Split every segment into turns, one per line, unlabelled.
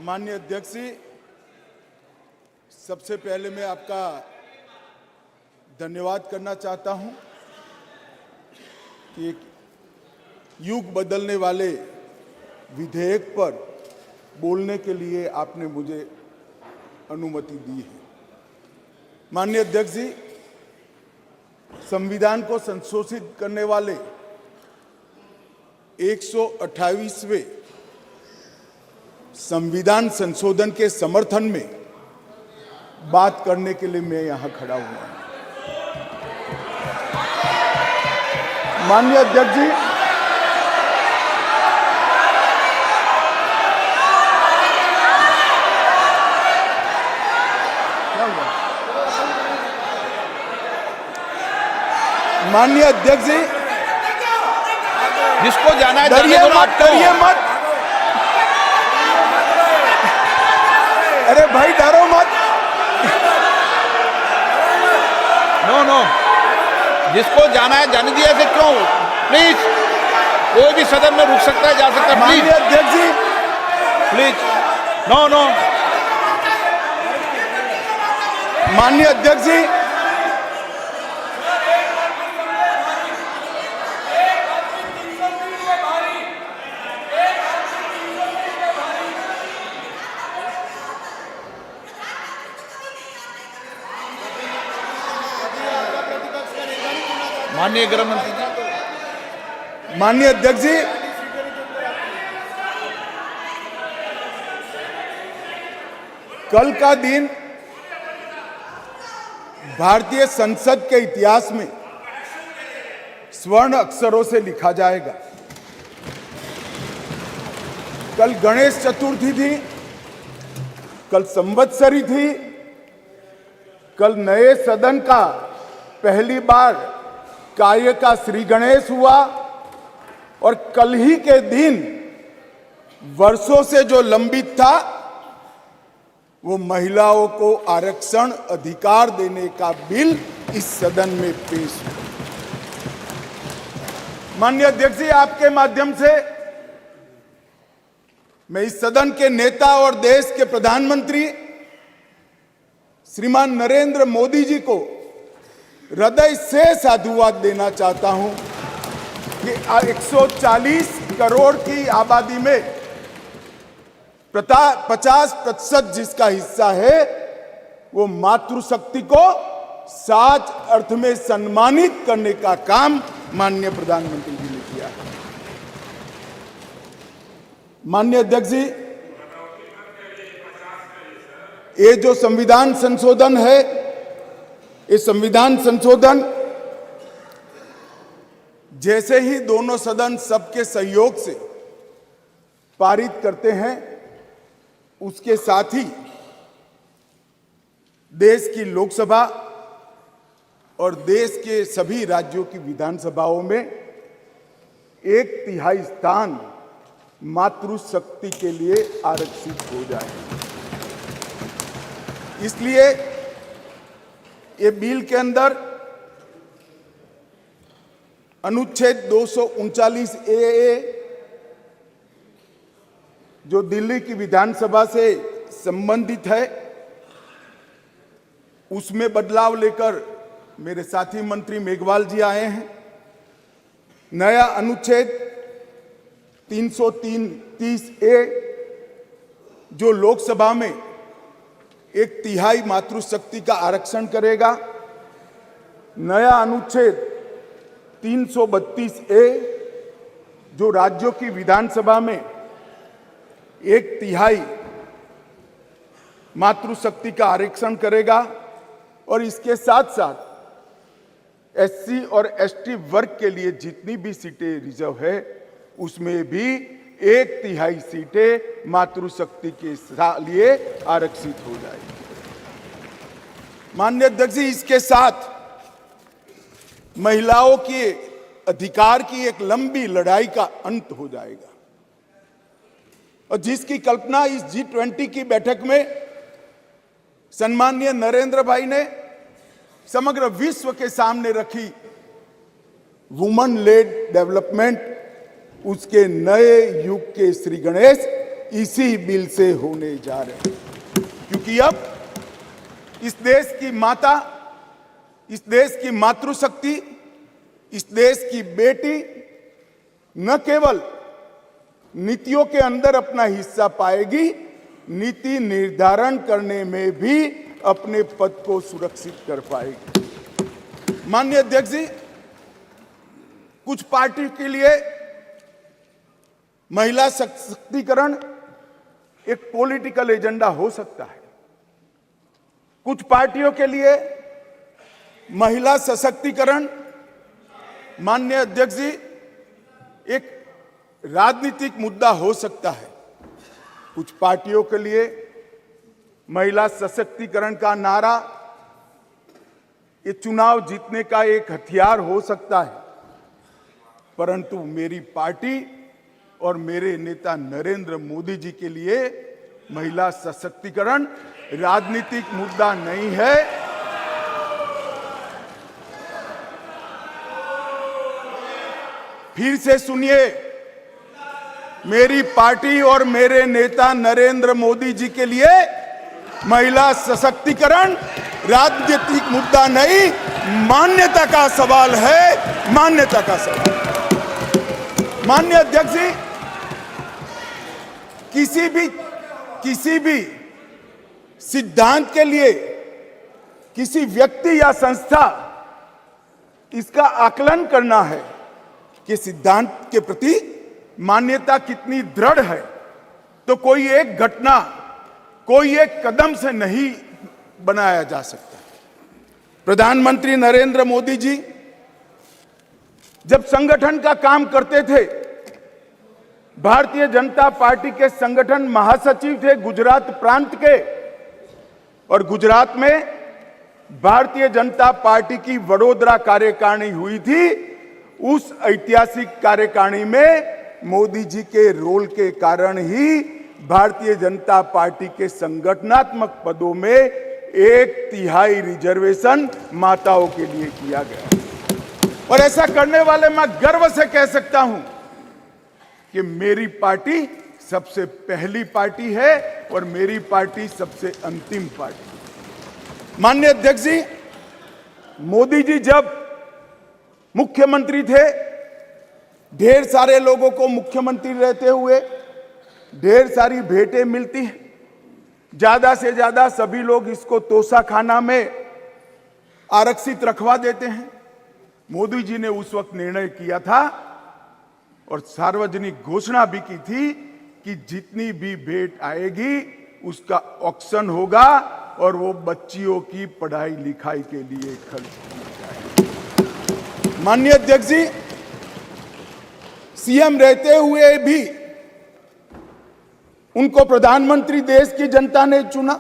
माननीय अध्यक्ष जी, सबसे पहले मैं आपका धन्यवाद करना चाहता हूं कि एक युग बदलने वाले विधेयक पर बोलने के लिए आपने मुझे अनुमति दी है। माननीय अध्यक्ष जी, संविधान को संशोधित करने वाले 128वें संविधान संशोधन के समर्थन में बात करने के लिए मैं यहां खड़ा हुआ हूं। माननीय अध्यक्ष जी, माननीय अध्यक्ष जी,
जिसको जाना है
डरिए मत, डरिए मत। अरे भाई डरो मत।
नो, जिसको जाना है जाने दिया। ऐसे क्यों? प्लीज, कोई भी सदन में रुक सकता है, जा सकता है।
माननीय अध्यक्ष जी,
प्लीज, नो।
माननीय अध्यक्ष जी,
माननीय गृह मंत्री जी।
माननीय अध्यक्ष जी, कल का दिन भारतीय संसद के इतिहास में स्वर्ण अक्षरों से लिखा जाएगा। कल गणेश चतुर्थी थी, कल संवत्सरी थी, कल नए सदन का पहली बार कार्य का श्री गणेश हुआ और कल ही के दिन वर्षों से जो लंबित था वो महिलाओं को आरक्षण अधिकार देने का बिल इस सदन में पेश हुआ। माननीय अध्यक्ष जी, आपके माध्यम से मैं इस सदन के नेता और देश के प्रधानमंत्री श्रीमान नरेंद्र मोदी जी को हृदय से साधुवाद देना चाहता हूं कि 140 करोड़ की आबादी में 50% जिसका हिस्सा है वो मातृशक्ति को सच अर्थ में सम्मानित करने का काम माननीय प्रधानमंत्री जी ने किया है। माननीय अध्यक्ष जी, ये जो संविधान संशोधन है, ये संविधान संशोधन जैसे ही दोनों सदन सबके सहयोग से पारित करते हैं, उसके साथ ही देश की लोकसभा और देश के सभी राज्यों की विधानसभाओं में 1/3 स्थान मातृशक्ति के लिए आरक्षित हो जाए। इसलिए ये बिल के अंदर अनुच्छेद 239 ए जो दिल्ली की विधानसभा से संबंधित है, उसमें बदलाव लेकर मेरे साथी मंत्री मेघवाल जी आए हैं। नया अनुच्छेद 330 ए जो लोकसभा में 1/3 मातृशक्ति का आरक्षण करेगा। नया अनुच्छेद 332 ए जो राज्यों की विधानसभा में 1/3 मातृशक्ति का आरक्षण करेगा और इसके साथ साथ एससी और एसटी वर्ग के लिए जितनी भी सीटें रिजर्व है उसमें भी 1/3 सीटें मातृशक्ति के लिए आरक्षित हो जाएगी। माननीय अध्यक्ष जी, इसके साथ महिलाओं के अधिकार की एक लंबी लड़ाई का अंत हो जाएगा और जिसकी कल्पना इस G20 की बैठक में सम्माननीय नरेंद्र भाई ने समग्र विश्व के सामने रखी, वुमन लेड डेवलपमेंट, उसके नए युग के श्री गणेश इसी बिल से होने जा रहे हैं। क्योंकि अब इस देश की माता, इस देश की मातृशक्ति, इस देश की बेटी न केवल नीतियों के अंदर अपना हिस्सा पाएगी, नीति निर्धारण करने में भी अपने पद को सुरक्षित कर पाएगी। माननीय अध्यक्ष जी, कुछ पार्टी के लिए महिला सशक्तिकरण एक पॉलिटिकल एजेंडा हो सकता है। कुछ पार्टियों के लिए महिला सशक्तिकरण, माननीय अध्यक्ष जी, एक राजनीतिक मुद्दा हो सकता है। कुछ पार्टियों के लिए महिला सशक्तिकरण का नारा ये चुनाव जीतने का एक हथियार हो सकता है। परंतु मेरी पार्टी और मेरे नेता नरेंद्र मोदी जी के लिए महिला सशक्तिकरण राजनीतिक मुद्दा नहीं है। फिर से सुनिए, मेरी पार्टी और मेरे नेता नरेंद्र मोदी जी के लिए महिला सशक्तिकरण राजनीतिक मुद्दा नहीं, मान्यता का सवाल है, मान्यता का सवाल। माननीय अध्यक्ष जी, किसी भी सिद्धांत के लिए किसी व्यक्ति या संस्था इसका आकलन करना है कि सिद्धांत के प्रति मान्यता कितनी दृढ़ है, तो कोई एक घटना, कोई एक कदम से नहीं बनाया जा सकता। प्रधानमंत्री नरेंद्र मोदी जी जब संगठन का काम करते थे, भारतीय जनता पार्टी के संगठन महासचिव थे गुजरात प्रांत के, और गुजरात में भारतीय जनता पार्टी की वडोदरा कार्यकारिणी हुई थी। उस ऐतिहासिक कार्यकारिणी में मोदी जी के रोल के कारण ही भारतीय जनता पार्टी के संगठनात्मक पदों में 1/3 रिजर्वेशन माताओं के लिए किया गया। और ऐसा करने वाले मैं गर्व से कह सकता हूं कि मेरी पार्टी सबसे पहली पार्टी है और मेरी पार्टी सबसे अंतिम पार्टी। माननीय अध्यक्ष जी, मोदी जी जब मुख्यमंत्री थे, ढेर सारे लोगों को मुख्यमंत्री रहते हुए ढेर सारी भेंटें मिलती हैं। ज्यादा से ज्यादा सभी लोग इसको तोशा खाना में आरक्षित रखवा देते हैं। मोदी जी ने उस वक्त निर्णय किया था और सार्वजनिक घोषणा भी की थी कि जितनी भी भेंट आएगी उसका ऑक्शन होगा और वो बच्चियों की पढ़ाई लिखाई के लिए खर्च किया जाएगा। माननीय अध्यक्ष जी, सीएम रहते हुए भी उनको प्रधानमंत्री देश की जनता ने चुना।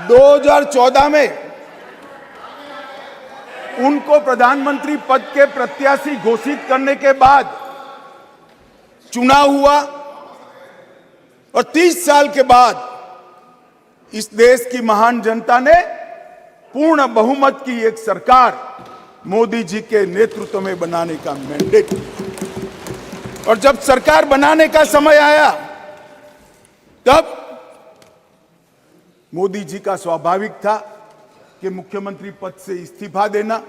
2014 में उनको प्रधानमंत्री पद के प्रत्याशी घोषित करने के बाद चुनाव हुआ और 30 साल के बाद इस देश की महान जनता ने पूर्ण बहुमत की एक सरकार मोदी जी के नेतृत्व में बनाने का मैंडेट दिया। और जब सरकार बनाने का समय आया, तब मोदी जी का स्वाभाविक था कि मुख्यमंत्री पद से इस्तीफा देना,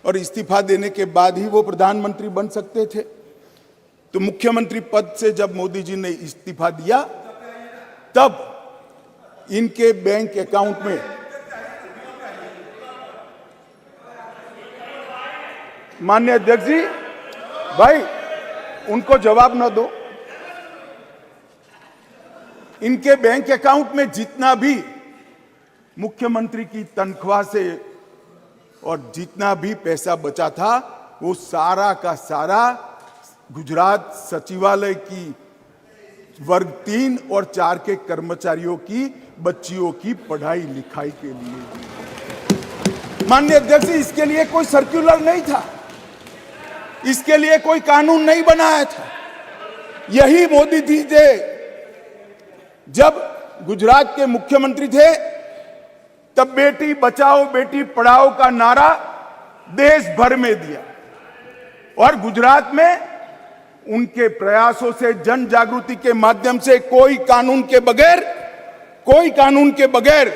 और इस्तीफा देने के बाद ही वो प्रधानमंत्री बन सकते थे। तो मुख्यमंत्री पद से जब मोदी जी ने इस्तीफा दिया, तब इनके बैंक अकाउंट में माननीय अध्यक्ष जी, भाई उनको जवाब न दो। इनके बैंक अकाउंट में जितना भी मुख्यमंत्री की तनख्वाह से और जितना भी पैसा बचा था, वो सारा का सारा गुजरात सचिवालय की वर्ग 3 और 4 के कर्मचारियों की बच्चियों की पढ़ाई लिखाई के लिए। माननीय अध्यक्ष, इसके लिए कोई सर्कुलर नहीं था, इसके लिए कोई कानून नहीं बनाया था। यही मोदी जी थे जब गुजरात के मुख्यमंत्री थे, तब बेटी बचाओ बेटी पढ़ाओ का नारा देश भर में दिया और गुजरात में उनके प्रयासों से, जन जागृति के माध्यम से कोई कानून के बगैर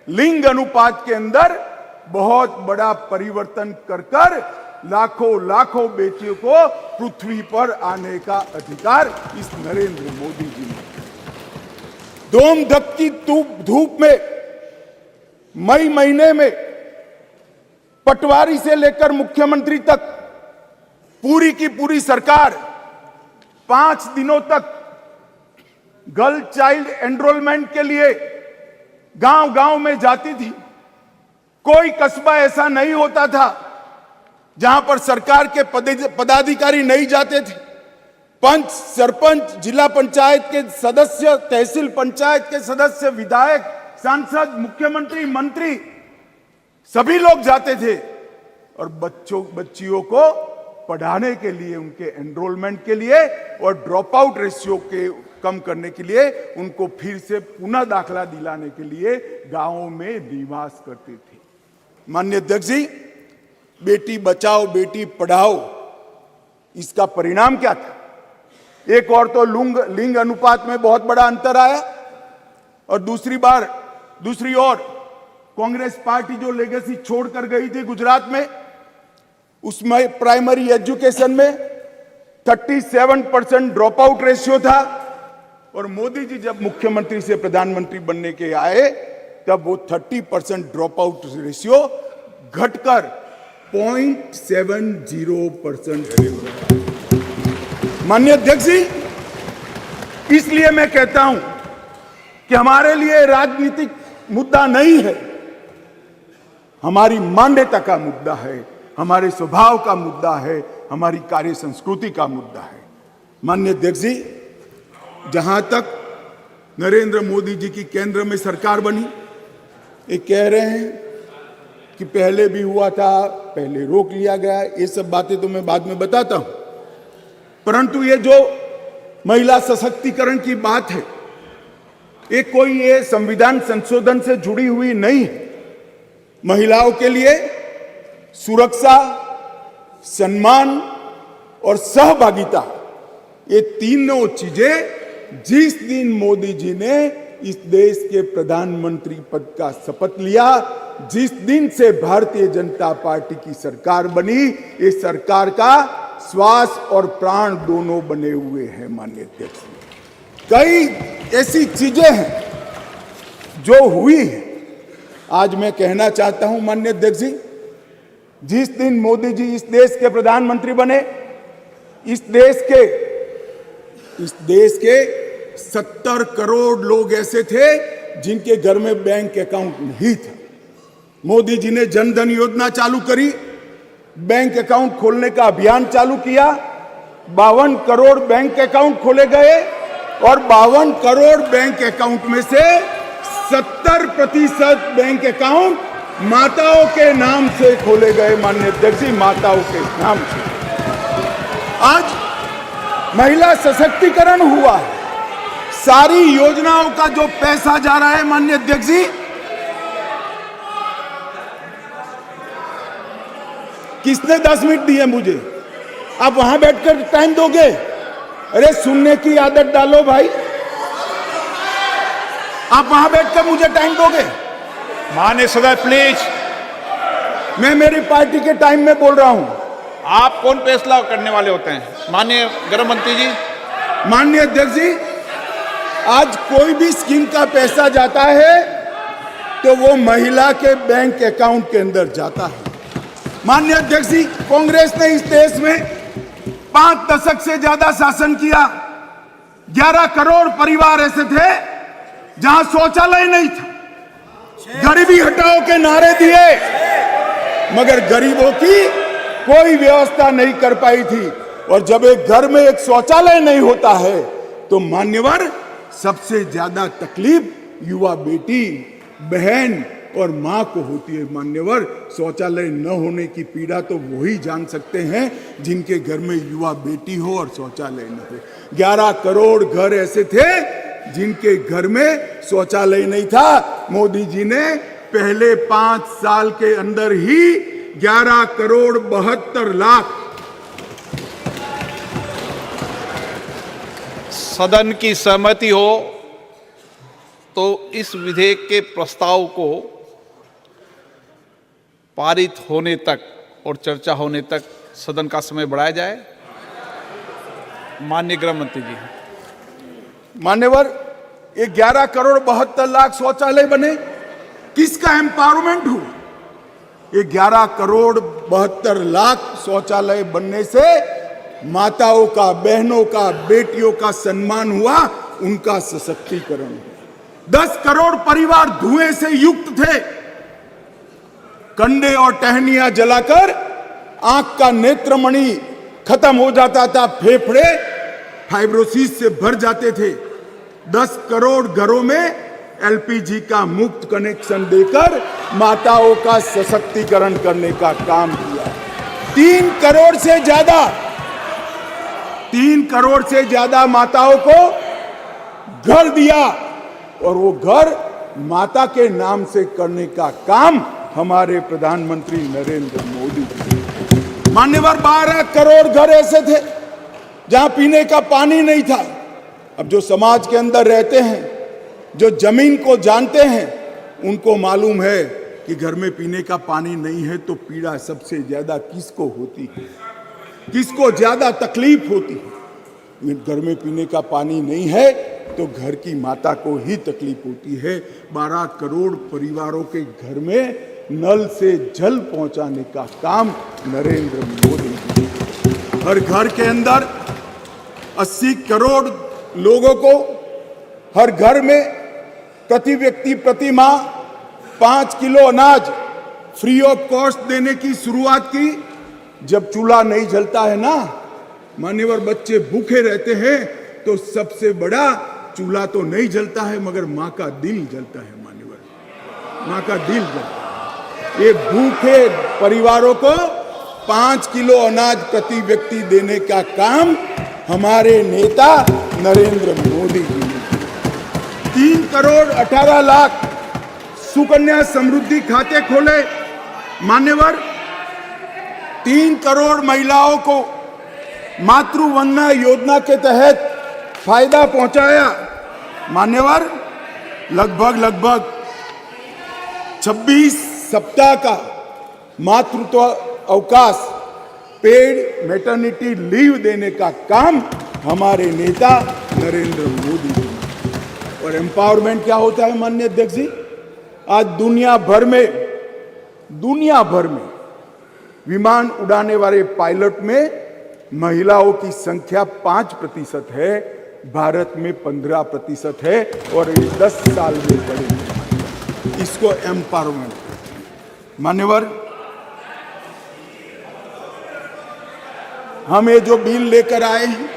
लिंग अनुपात के अंदर बहुत बड़ा परिवर्तन कर लाखों बेटियों को पृथ्वी पर आने का अधिकार इस नरेंद्र मोदी जी ने। दोम धपकी धूप में मई महीने में पटवारी से लेकर मुख्यमंत्री तक पूरी की पूरी सरकार 5 दिनों तक गर्ल चाइल्ड एनरोलमेंट के लिए गांव गांव में जाती थी। कोई कस्बा ऐसा नहीं होता था जहां पर सरकार के पदाधिकारी नहीं जाते थे। पंच, सरपंच, जिला पंचायत के सदस्य, तहसील पंचायत के सदस्य, विधायक, सांसद, मुख्यमंत्री, मंत्री सभी लोग जाते थे और बच्चियों को पढ़ाने के लिए, उनके एनरोलमेंट के लिए और ड्रॉप आउट रेशियो के कम करने के लिए, उनको फिर से पुनः दाखला दिलाने के लिए गांवों में निवास करते थे। माननीय अध्यक्ष जी, बेटी बचाओ बेटी पढ़ाओ, इसका परिणाम क्या था? एक और तो लिंग अनुपात में बहुत बड़ा अंतर आया और दूसरी ओर कांग्रेस पार्टी जो लेगेसी छोड़कर गई थी गुजरात में, उसमें प्राइमरी एजुकेशन में 37% ड्रॉप आउट रेशियो था और मोदी जी जब मुख्यमंत्री से प्रधानमंत्री बनने के आए तब वो 30% ड्रॉप आउट रेशियो घटकर 0.70% माननीय अध्यक्ष जी, इसलिए मैं कहता हूं कि हमारे लिए राजनीतिक मुद्दा नहीं है, हमारी मान्यता का मुद्दा है, हमारे स्वभाव का मुद्दा है, हमारी कार्य संस्कृति का मुद्दा है। माननीय अध्यक्ष जी, जहां तक नरेंद्र मोदी जी की केंद्र में सरकार बनी, ये कह रहे हैं कि पहले भी हुआ था, पहले रोक लिया गया, ये सब बातें तो मैं बाद में बताता हूं, परंतु ये जो महिला सशक्तिकरण की बात है, ये संविधान संशोधन से जुड़ी हुई नहीं है। महिलाओं के लिए सुरक्षा, सम्मान और सहभागिता, ये तीनों चीजें जिस दिन मोदी जी ने इस देश के प्रधानमंत्री पद का शपथ लिया, जिस दिन से भारतीय जनता पार्टी की सरकार बनी, इस सरकार का श्वास और प्राण दोनों बने हुए हैं। माननीय अध्यक्ष, कई ऐसी चीजें हैं जो हुई है। आज मैं कहना चाहता हूं माननीय अध्यक्ष जी, जिस दिन मोदी जी इस देश के प्रधानमंत्री बने, इस देश के 70 करोड़ लोग ऐसे थे जिनके घर में बैंक अकाउंट नहीं था। मोदी जी ने जनधन योजना चालू करी, बैंक अकाउंट खोलने का अभियान चालू किया, 52 करोड़ बैंक अकाउंट खोले गए और 52 करोड़ बैंक अकाउंट में से 70% बैंक अकाउंट माताओं के नाम से खोले गए। माननीय अध्यक्ष जी, माताओं के नाम से आज महिला सशक्तिकरण हुआ है। सारी योजनाओं का जो पैसा जा रहा है, माननीय अध्यक्ष जी, किसने 10 मिनट दिए मुझे? आप वहां बैठकर टाइम दोगे? अरे सुनने की आदत डालो भाई, आप वहां बैठकर मुझे टाइम दोगे?
माननीय सदस्य प्लीज,
मैं मेरी पार्टी के टाइम में बोल रहा हूं।
आप कौन फैसला करने वाले होते हैं? माननीय गृह मंत्री जी।
माननीय अध्यक्ष जी, आज कोई भी स्कीम का पैसा जाता है तो वो महिला के बैंक अकाउंट के अंदर जाता है। माननीय अध्यक्ष जी, कांग्रेस ने इस देश में 5 दशक से ज्यादा शासन किया। 11 करोड़ परिवार ऐसे थे जहां शौचालय नहीं था। गरीबी हटाओ के नारे दिए, मगर गरीबों की कोई व्यवस्था नहीं कर पाई थी। और जब एक घर में एक शौचालय नहीं होता है तो मान्यवर सबसे ज्यादा तकलीफ युवा बेटी, बहन और मां को होती है। मान्यवर, शौचालय न होने की पीड़ा तो वही जान सकते हैं जिनके घर में युवा बेटी हो और शौचालय न हो। 11 करोड़ घर ऐसे थे जिनके घर में शौचालय नहीं था। मोदी जी ने पहले 5 साल के अंदर ही 11 करोड़ 72 लाख
सदन की सहमति हो तो इस विधेयक के प्रस्ताव को पारित होने तक और चर्चा होने तक सदन का समय बढ़ाया जाए। माननीय गृह मंत्री जी।
मान्यवर, ये 11 करोड़ 72 लाख शौचालय बने, किसका एम्पावरमेंट हुआ? ये 11 करोड़ 72 लाख शौचालय बनने से माताओं का, बहनों का, बेटियों का सम्मान हुआ, उनका सशक्तिकरण हुआ। 10 करोड़ परिवार धुएं से युक्त थे, कंडे और टहनियां जलाकर आंख का नेत्रमणि खत्म हो जाता था, फेफड़े फाइब्रोसिस से भर जाते थे। 10 करोड़ घरों में एलपीजी का मुफ्त कनेक्शन देकर माताओं का सशक्तिकरण करने का काम किया। 3 करोड़ से ज्यादा माताओं को घर दिया, और वो घर माता के नाम से करने का काम हमारे प्रधानमंत्री नरेंद्र मोदी। मान्यवर, 12 करोड़ घर ऐसे थे जहां पीने का पानी नहीं था। अब जो समाज के अंदर रहते हैं, जो जमीन को जानते हैं, उनको मालूम है कि घर में पीने का पानी नहीं है तो पीड़ा सबसे ज्यादा किसको होती है, किसको ज्यादा तकलीफ होती है। घर में पीने का पानी नहीं है तो घर की माता को ही तकलीफ होती है। 12 करोड़ परिवारों के घर में नल से जल पहुंचाने का काम नरेंद्र मोदी। हर घर के अंदर 80 करोड़ लोगों को हर घर में प्रति व्यक्ति प्रति माह 5 किलो अनाज फ्री ऑफ कॉस्ट देने की शुरुआत की। जब चूल्हा नहीं जलता है ना मान्यवर, बच्चे भूखे रहते हैं, तो सबसे बड़ा चूल्हा तो नहीं जलता है मगर माँ का दिल जलता है। मान्यवर, माँ का दिल जलता है। ये भूखे परिवारों को 5 किलो अनाज प्रति व्यक्ति देने का काम हमारे नेता नरेंद्र मोदी जी ने। 3 करोड़ 18 लाख सुकन्या समृद्धि खाते खोले। मान्यवर, 3 करोड़ महिलाओं को मातृवंदना योजना के तहत फायदा पहुंचाया। मान्यवर, लगभग 26 सप्ताह का मातृत्व अवकाश, पेड मैटरनिटी लीव देने का काम हमारे नेता नरेंद्र मोदी जी। और एम्पावरमेंट क्या होता है माननीय अध्यक्ष जी? आज दुनिया भर में विमान उड़ाने वाले पायलट में महिलाओं की संख्या 5% है, भारत में 15% है, और 10 साल में बढ़ेगी। इसको एम्पावरमेंट। मान्यवर, हम ये जो बिल लेकर आए हैं,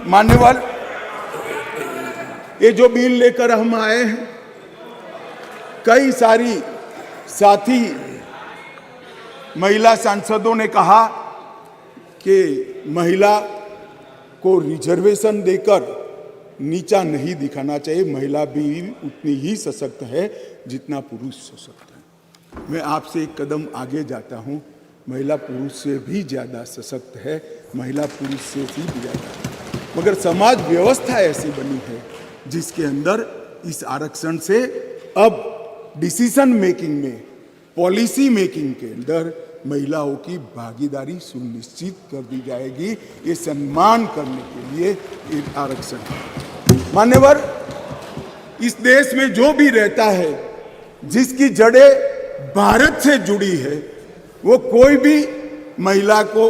मान्यवर, ये जो बिल लेकर हम आए हैं, कई सारी साथी महिला सांसदों ने कहा कि महिला को रिजर्वेशन देकर नीचा नहीं दिखाना चाहिए। महिला भी उतनी ही सशक्त है जितना पुरुष सशक्त है। मैं आपसे एक कदम आगे जाता हूं, महिला पुरुष से भी ज्यादा सशक्त है, महिला पुरुष से भी ज्यादा है। मगर समाज व्यवस्था ऐसी बनी है जिसके अंदर इस आरक्षण से अब डिसीजन मेकिंग में, पॉलिसी मेकिंग के अंदर महिलाओं की भागीदारी सुनिश्चित कर दी जाएगी। ये सम्मान करने के लिए एक आरक्षण है। मान्यवर, इस देश में जो भी रहता है, जिसकी जड़ें भारत से जुड़ी है, वो कोई भी महिला को